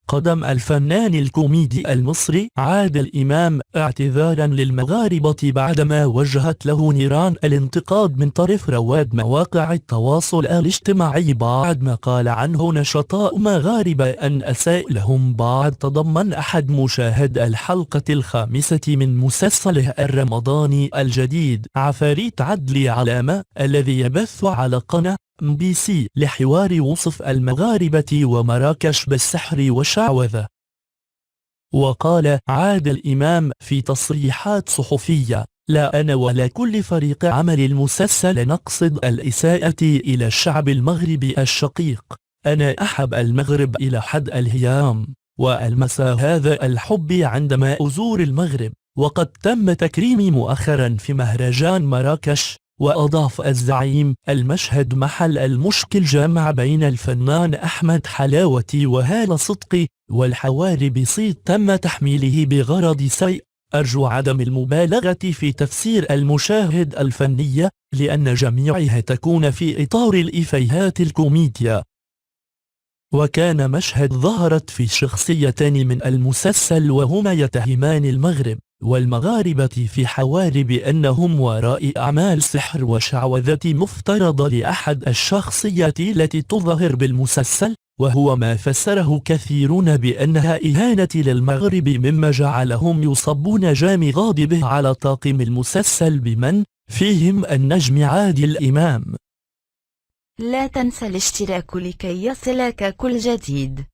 قدم الفنان الكوميدي المصري عادل إمام اعتذارا للمغاربة بعدما وجهت له نيران الانتقاد من طرف رواد مواقع التواصل الاجتماعي بعد ما قال عنه نشطاء مغاربة أن أساء لهم بعد تضمن أحد مشاهد الحلقة 5 من مسلسله الرمضاني الجديد عفاريت عدلي علامة الذي يبث على قناة MBC لحوار وصف المغاربة ومراكش بالسحر والشعوذة. وقال عادل إمام في تصريحات صحفية: لا أنا ولا كل فريق عمل المسلسل نقصد الإساءة إلى الشعب المغربي الشقيق. أنا أحب المغرب إلى حد الهيام وألمس هذا الحب عندما أزور المغرب، وقد تم تكريمي مؤخرا في مهرجان مراكش. وأضاف الزعيم: المشهد محل المشكل جمع بين الفنان أحمد حلاوتي وهالة صدقي، والحوار بسيط تم تحميله بغرض سيء. أرجو عدم المبالغة في تفسير المشاهد الفنية لأن جميعها تكون في إطار الإفيهات الكوميديا. وكان مشهد ظهرت في شخصيتان من المسلسل وهما يتهمان المغرب والمغاربة في حوار بأنهم وراء أعمال سحر وشعوذة مفترضة لأحد الشخصيات التي تظهر بالمسلسل، وهو ما فسره كثيرون بأنها إهانة للمغرب، مما جعلهم يصبون جام غاضبه على طاقم المسلسل بمن فيهم النجم عادل إمام. لا تنسى الاشتراك لكي يصلك كل جديد.